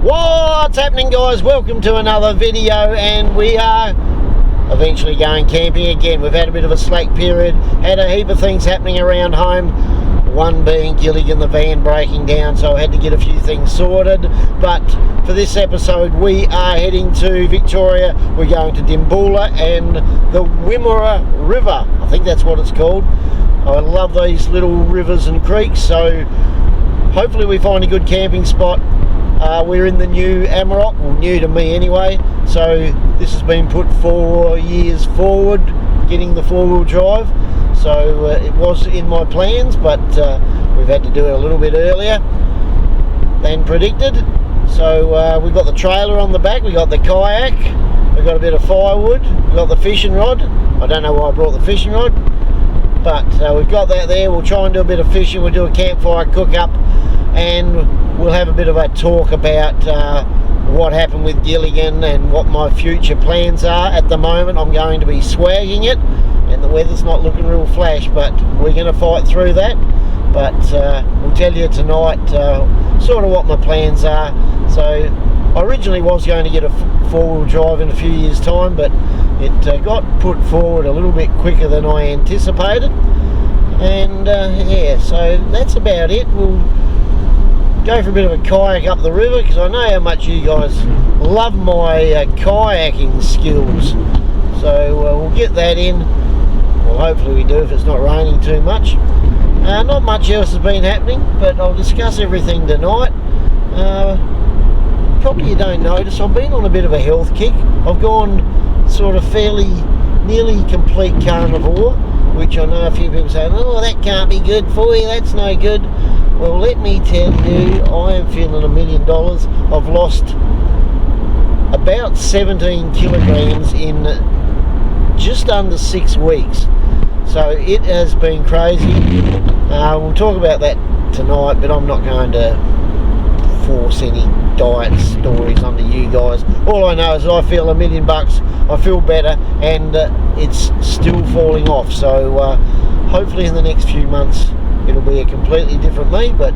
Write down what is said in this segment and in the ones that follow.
What's happening, guys? Welcome to another video, and we are eventually going camping again. We've had a bit of a slack period, had a heap of things happening around home, one being Gilligan, the van breaking down, so I had to get a few things sorted. But for this episode we are heading to Victoria. We're going to Dimboola and the Wimmera River, I think that's what it's called. I love these little rivers and creeks, so hopefully we find a good camping spot. We're in the new Amarok, well, new to me anyway, so this has been put 4 years forward, getting the four-wheel drive. So it was in my plans, but we've had to do it a little bit earlier than predicted. So we've got the trailer on the back, we got the kayak, we've got a bit of firewood, we've got the fishing rod. I don't know why I brought the fishing rod, but we've got that there. We'll try and do a bit of fishing, we'll do a campfire cook up, and we'll have a bit of a talk about what happened with Gilligan and what my future plans are. At the moment I'm going to be swagging it, and the weather's not looking real flash, but we're going to fight through that. But we'll tell you tonight sort of what my plans are. So I originally was going to get a four-wheel drive in a few years time, but it got put forward a little bit quicker than I anticipated, and yeah, so that's about it. We'll go for a bit of a kayak up the river, because I know how much you guys love my kayaking skills. So we'll get that in. Well, hopefully we do if it's not raining too much. Not much else has been happening, but I'll discuss everything tonight. Probably you don't notice, I've been on a bit of a health kick. I've gone sort of nearly complete carnivore, which I know a few people say, oh, that can't be good for you, that's no good. Well, let me tell you, I am feeling $1 million. I've lost about 17 kilograms in just under 6 weeks. So it has been crazy. We'll talk about that tonight, but I'm not going to force any diet stories onto you guys. All I know is that I feel $1 million, I feel better, and it's still falling off. So hopefully in the next few months it'll be a completely different me, but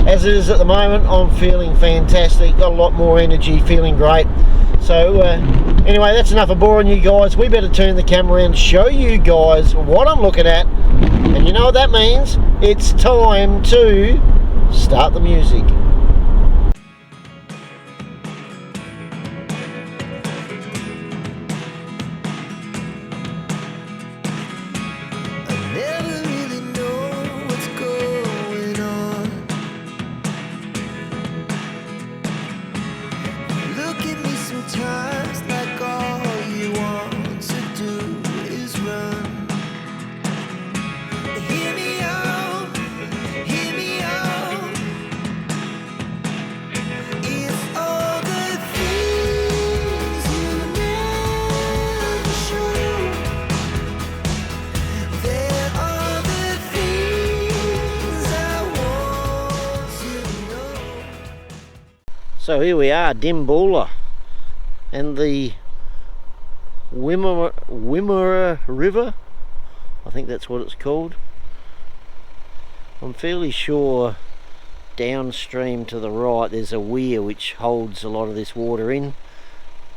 as it is at the moment, I'm feeling fantastic, got a lot more energy, feeling great. So anyway, that's enough of boring you guys. We better turn the camera around and show you guys what I'm looking at, and you know what that means. It's time to start the music. So here we are, Dimboola and the Wimmera River, I think that's what it's called. I'm fairly sure downstream to the right there's a weir which holds a lot of this water in,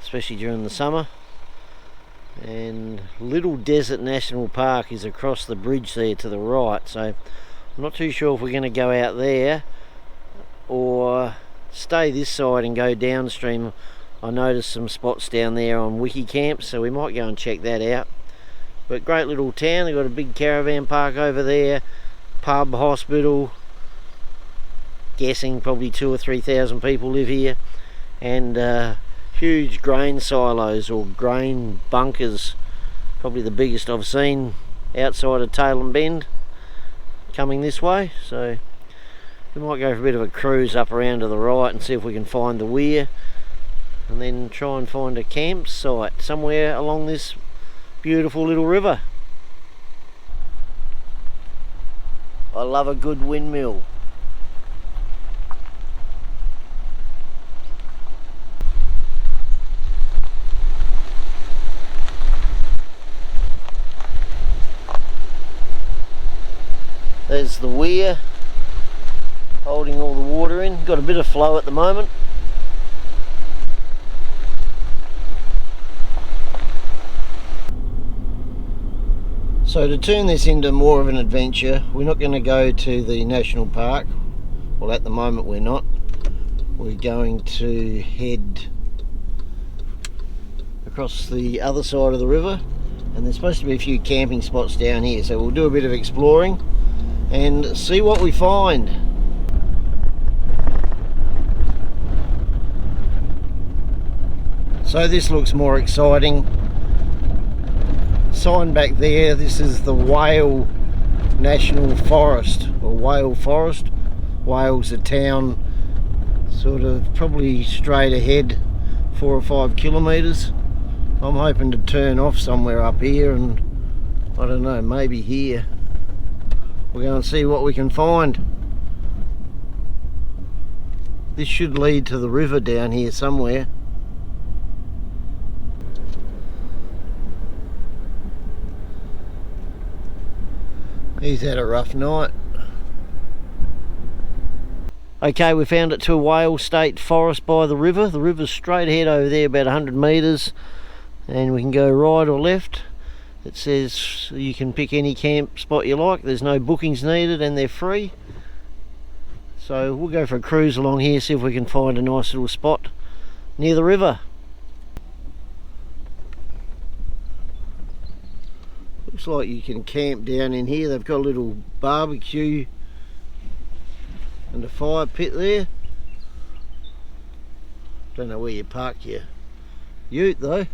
especially during the summer. And Little Desert National Park is across the bridge there to the right, so I'm not too sure if we're going to go out there or stay this side and go downstream. I noticed some spots down there on Wiki Camp, so we might go and check that out. But great little town, they've got a big caravan park over there, pub, hospital, guessing probably 2,000 or 3,000 people live here, and huge grain silos or grain bunkers, probably the biggest I've seen outside of Tailem Bend coming this way. So we might go for a bit of a cruise up around to the right and see if we can find the weir, and then try and find a campsite somewhere along this beautiful little river. I love a good windmill. There's the weir holding all the water in. Got a bit of flow at the moment. So to turn this into more of an adventure, we're not going to go to the national park. Well, at the moment we're not. We're going to head across the other side of the river, and there's supposed to be a few camping spots down here, so we'll do a bit of exploring and see what we find. So this looks more exciting. Sign back there, this is the Whale National Forest, or Whale Forest. Whale's a town sort of probably straight ahead 4 or 5 kilometres. I'm hoping to turn off somewhere up here, and I don't know, maybe here. We'll go and see what we can find. This should lead to the river down here somewhere. He's had a rough night. Okay, we found it to a Whale State Forest by the river. The river's straight ahead over there, about 100 metres, and we can go right or left. It says you can pick any camp spot you like. There's no bookings needed and they're free. So we'll go for a cruise along here, see if we can find a nice little spot near the river. Looks like you can camp down in here. They've got a little barbecue and a fire pit there. Don't know where you park your ute though.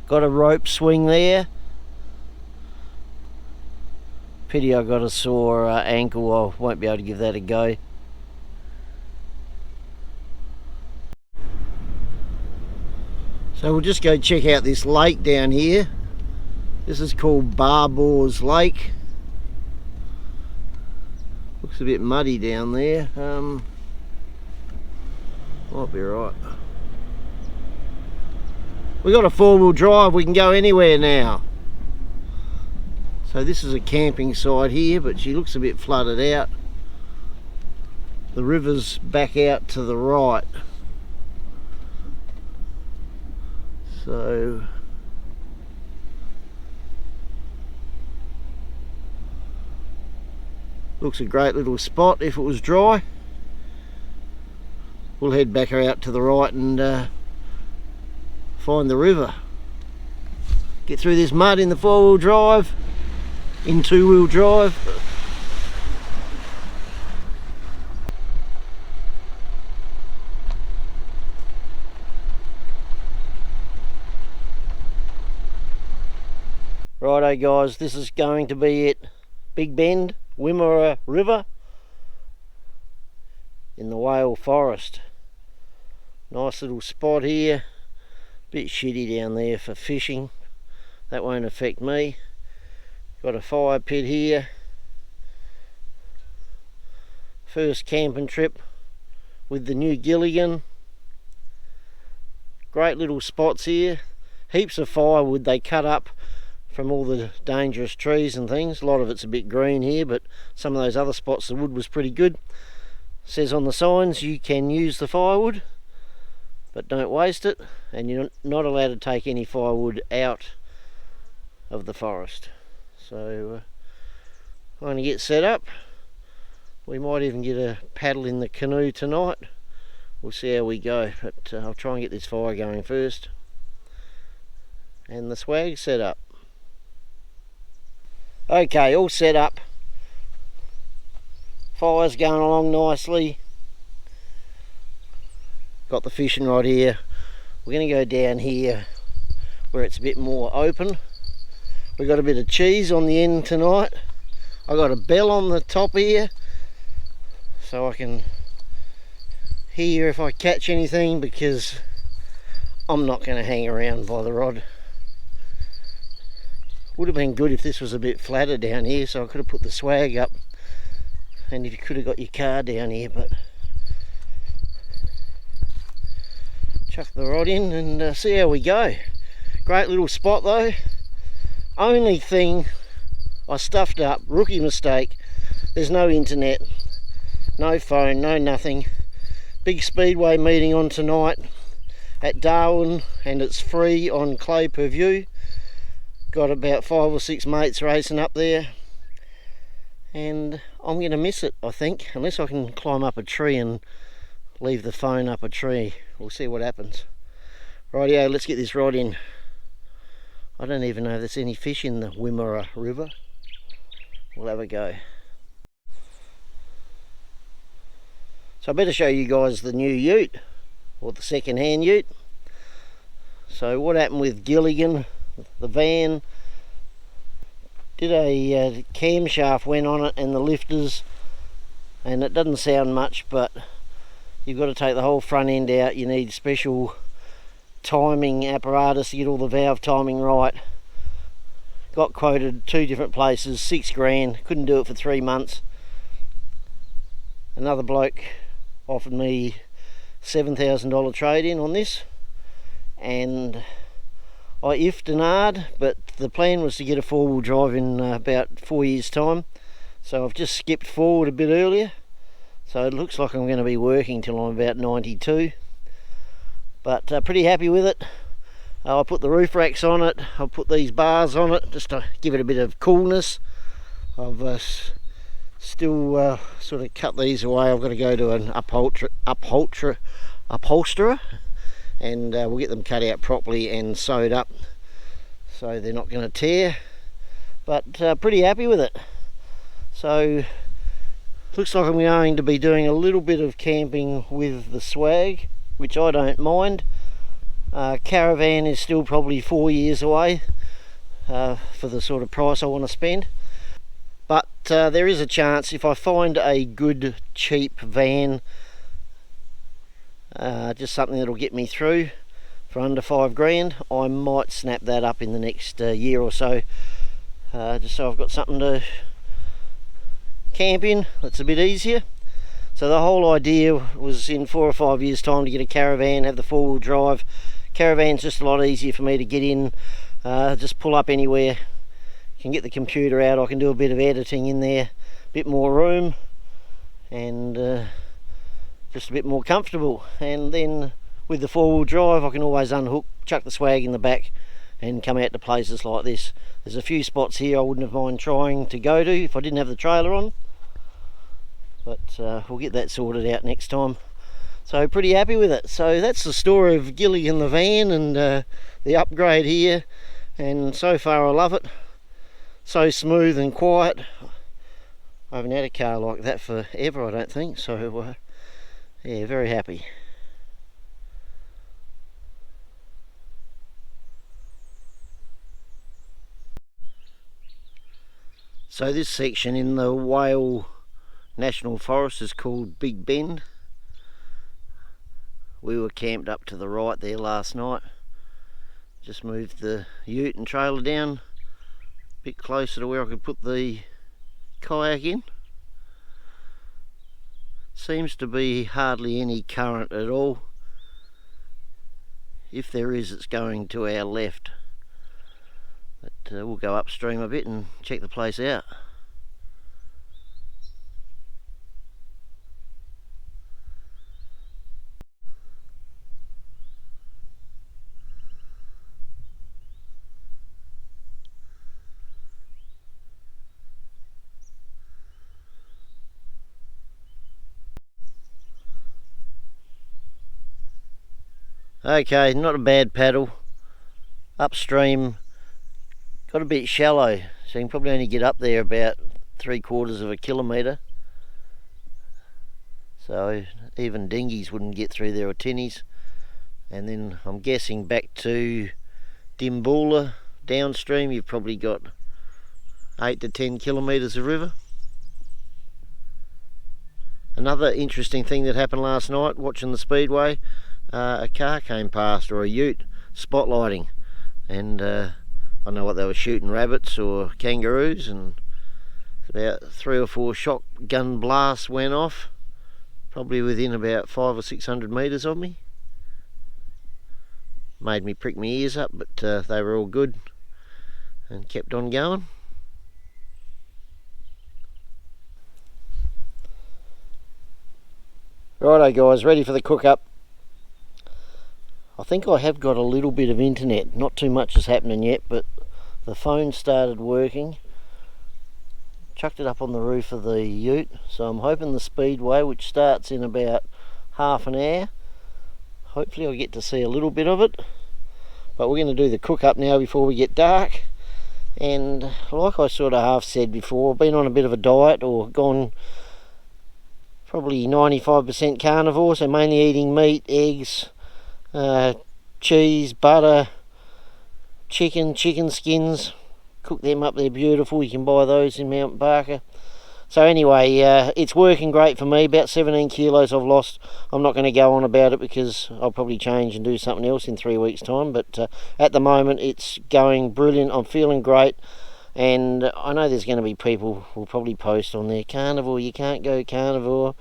Got a rope swing there. Pity I got a sore ankle. I won't be able to give that a go. So we'll just go check out this lake down here. This is called Barbour's Lake. Looks a bit muddy down there. Might be right. We got a 4-wheel drive, we can go anywhere now. So this is a camping site here, but she looks a bit flooded out. The river's back out to the right. So looks a great little spot if it was dry. We'll head back out to the right and find the river. Get through this mud in the 4-wheel drive, in 2-wheel drive. Righto guys, this is going to be it. Big Bend, Wimmera River in the Whale Forest. Nice little spot here. Bit shitty down there for fishing. That won't affect me. Got a fire pit here. First camping trip with the new Gilligan. Great little spots here. Heaps of firewood they cut up from all the dangerous trees and things. A lot of it's a bit green here, but some of those other spots the wood was pretty good. Says on the signs you can use the firewood, but don't waste it, and you're not allowed to take any firewood out of the forest. So I'm going to get set up. We might even get a paddle in the canoe tonight. We'll see how we go, but I'll try and get this fire going first and the swag set up. Okay, all set up. Fire's going along nicely. Got the fishing rod here. We're going to go down here where it's a bit more open. We've got a bit of cheese on the end tonight. I got a bell on the top here so I can hear if I catch anything, because I'm not going to hang around by the rod. Would have been good if this was a bit flatter down here, so I could have put the swag up and you could have got your car down here, but chuck the rod in and see how we go. Great little spot though. Only thing I stuffed up, rookie mistake, there's no internet. No phone, no nothing. Big speedway meeting on tonight at Darwin, and it's free on Clay per view. Got about 5 or 6 mates racing up there, and I'm going to miss it, I think, unless I can climb up a tree and leave the phone up a tree. We'll see what happens. Rightio, let's get this right in. I don't even know if there's any fish in the Wimmera River. We'll have a go. So I better show you guys the new ute, or the second-hand ute. So what happened with Gilligan, the van, did a camshaft went on it and the lifters, and it doesn't sound much, but you've got to take the whole front end out. You need special timing apparatus to get all the valve timing right. Got quoted 2 different places, 6 grand, couldn't do it for 3 months. Another bloke offered me $7,000 trade-in on this, and I ifed and ahed, but the plan was to get a 4-wheel drive in about 4 years time, so I've just skipped forward a bit earlier, so it looks like I'm going to be working till I'm about 92, but pretty happy with it. I put the roof racks on it, I'll put these bars on it just to give it a bit of coolness. I've still sort of cut these away. I've got to go to an upholsterer, and we'll get them cut out properly and sewed up so they're not going to tear, but pretty happy with it. So looks like I'm going to be doing a little bit of camping with the swag, which I don't mind. Caravan is still probably 4 years away for the sort of price I want to spend, but there is a chance if I find a good cheap van, just something that'll get me through for under 5 grand, I might snap that up in the next year or so, just so I've got something to camp in that's a bit easier. So the whole idea was in 4 or 5 years time to get a caravan, have the 4-wheel drive. Caravan's just a lot easier for me to get in, just pull up anywhere, can get the computer out, I can do a bit of editing in there, a bit more room, and just a bit more comfortable. And then with the 4-wheel drive I can always unhook, chuck the swag in the back and come out to places like this. There's a few spots here I wouldn't have mind trying to go to if I didn't have the trailer on, but we'll get that sorted out next time. So pretty happy with it. So that's the story of Gilligan the van and the upgrade here, and so far I love it. So smooth and quiet. I haven't had a car like that forever, I don't think, so yeah, very happy. So this section in the Whale National Forest is called Big Bend. We were camped up to the right there last night. Just moved the ute and trailer down a bit closer to where I could put the kayak in. Seems to be hardly any current at all. If there is, it's going to our left. But we'll go upstream a bit and check the place out. Okay, not a bad paddle. Upstream, got a bit shallow, so you can probably only get up there about 3/4 of a kilometre. So even dinghies wouldn't get through there, or tinnies. And then I'm guessing back to Dimboola downstream you've probably got 8 to 10 kilometres of river. Another interesting thing that happened last night watching the speedway, a car came past, or a ute, spotlighting, and I don't know what they were shooting, rabbits or kangaroos, and about 3 or 4 shotgun blasts went off, probably within about 500 or 600 metres of me. Made me prick my ears up, but they were all good and kept on going. Righto guys, ready for the cook up. I think I have got a little bit of internet, not too much is happening yet, but the phone started working. Chucked it up on the roof of the ute, so I'm hoping the speedway, which starts in about half an hour, hopefully I'll get to see a little bit of it. But we're going to do the cook up now before we get dark. And like I sort of half said before, I've been on a bit of a diet, or gone probably 95% carnivore, so mainly eating meat, eggs, cheese, butter, chicken skins. Cook them up, they're beautiful. You can buy those in Mount Barker. So anyway, it's working great for me. About 17 kilos I've lost. I'm not going to go on about it because I'll probably change and do something else in 3 weeks time, but at the moment it's going brilliant. I'm feeling great, and I know there's going to be people who will probably post on there, carnivore, you can't go carnivore,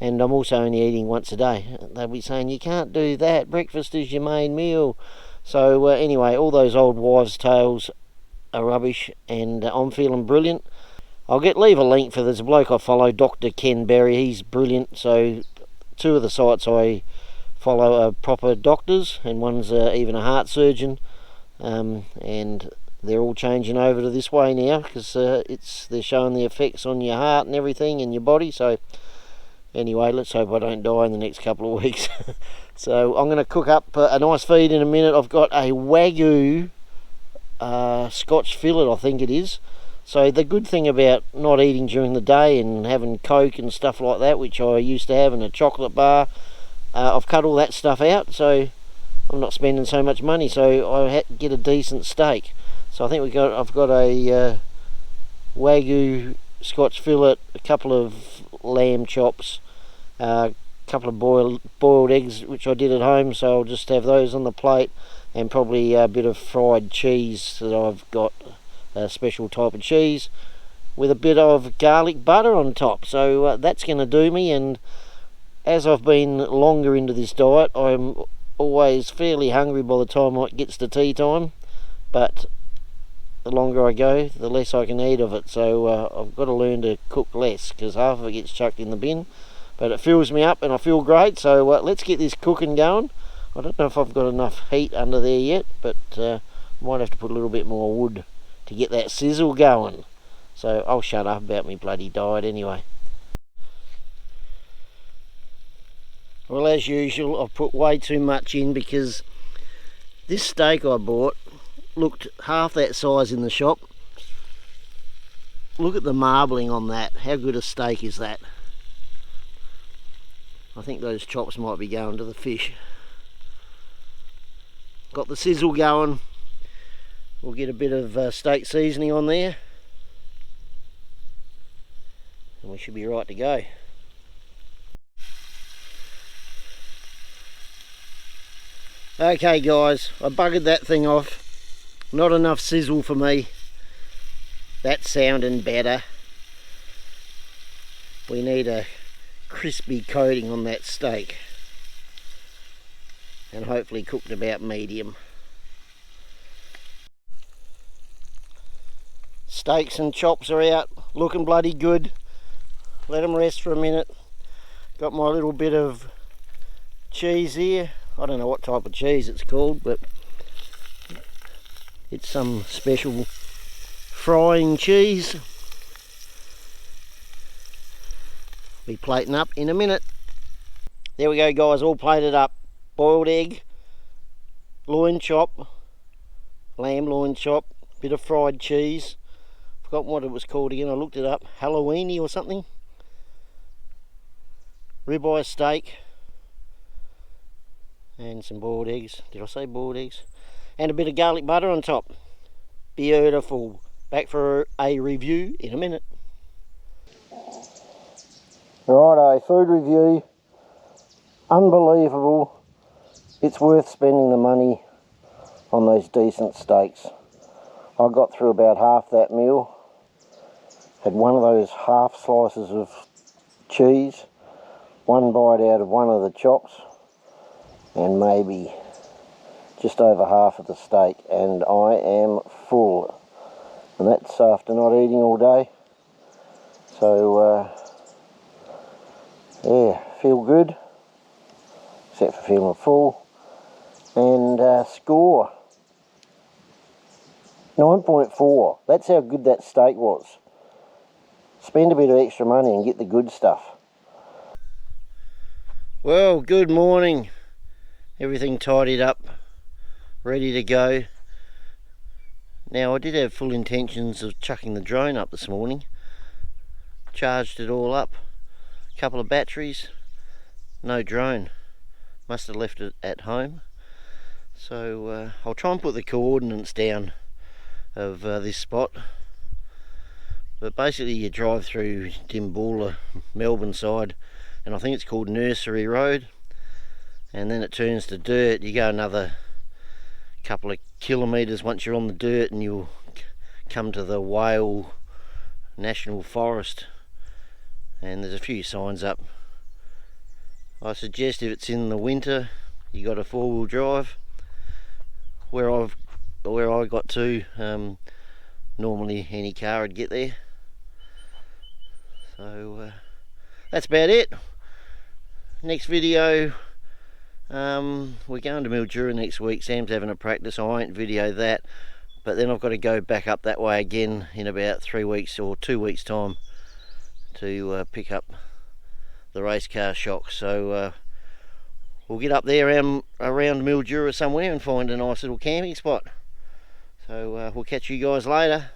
and I'm also only eating once a day. They'll be saying you can't do that, breakfast is your main meal. So anyway, all those old wives' tales are rubbish, and I'm feeling brilliant. I'll leave a link for, there's a bloke I follow, Dr. Ken Berry, he's brilliant. So 2 of the sites I follow are proper doctors, and one's even a heart surgeon, and they're all changing over to this way now because they're showing the effects on your heart and everything in your body. So anyway, let's hope I don't die in the next couple of weeks. So I'm going to cook up a nice feed in a minute. I've got a Wagyu Scotch fillet, I think it is. So the good thing about not eating during the day and having Coke and stuff like that, which I used to have, and a chocolate bar, I've cut all that stuff out, so I'm not spending so much money, so I had to get a decent steak. So I think I've got a Wagyu Scotch fillet, a couple of lamb chops, a couple of boiled eggs which I did at home, so I'll just have those on the plate, and probably a bit of fried cheese that I've got, a special type of cheese with a bit of garlic butter on top. So that's going to do me. And as I've been longer into this diet, I'm always fairly hungry by the time it gets to tea time, but the longer I go, the less I can eat of it. So I've got to learn to cook less, because half of it gets chucked in the bin, but it fills me up and I feel great. So let's get this cooking going. I don't know if I've got enough heat under there yet, but might have to put a little bit more wood to get that sizzle going. So I'll shut up about my bloody diet anyway. Well, as usual, I've put way too much in, because this steak I bought looked half that size in the shop. Look at the marbling on that. How good a steak is that? I think those chops might be going to the fish. Got the sizzle going. We'll get a bit of steak seasoning on there, and we should be right to go. Okay guys, I buggered that thing off. Not enough sizzle for me. That's sounding better. We need a crispy coating on that steak, and hopefully cooked about medium. Steaks and chops are out, looking bloody good. Let them rest for a minute. Got my little bit of cheese here. I don't know what type of cheese it's called, but it's some special frying cheese. Be plating up in a minute. There we go guys, all plated up. Boiled egg, loin chop, lamb loin chop, bit of fried cheese. Forgotten what it was called again, I looked it up. Halloweeny or something. Ribeye steak. And some boiled eggs. Did I say boiled eggs? And a bit of garlic butter on top. Beautiful. Back for a review in a minute. Righto, food review. Unbelievable. It's worth spending the money on those decent steaks. I got through about half that meal. Had one of those half slices of cheese, one bite out of one of the chops, and maybe just over half of the steak, and I am full. And that's after not eating all day. So yeah, feel good, except for feeling full. And score 9.4. That's how good that steak was. Spend a bit of extra money and get the good stuff. Well, good morning. Everything tidied up, ready to go. Now, I did have full intentions of chucking the drone up this morning. Charged it all up, a couple of batteries, no drone. Must have left it at home. So I'll try and put the coordinates down of this spot. But basically you drive through Dimboola, Melbourne side, and I think it's called Nursery Road, and then it turns to dirt. You go another couple of kilometres once you're on the dirt and you'll come to the Whale National Forest, and there's a few signs up. I suggest if it's in the winter you got a four-wheel drive. Where I got to, normally any car would get there. So that's about it. Next video, we're going to Mildura next week. Sam's having a practice. I won't video that, but then I've got to go back up that way again in about 3 weeks or 2 weeks time to pick up the race car shock. So we'll get up there around Mildura somewhere and find a nice little camping spot. So we'll catch you guys later.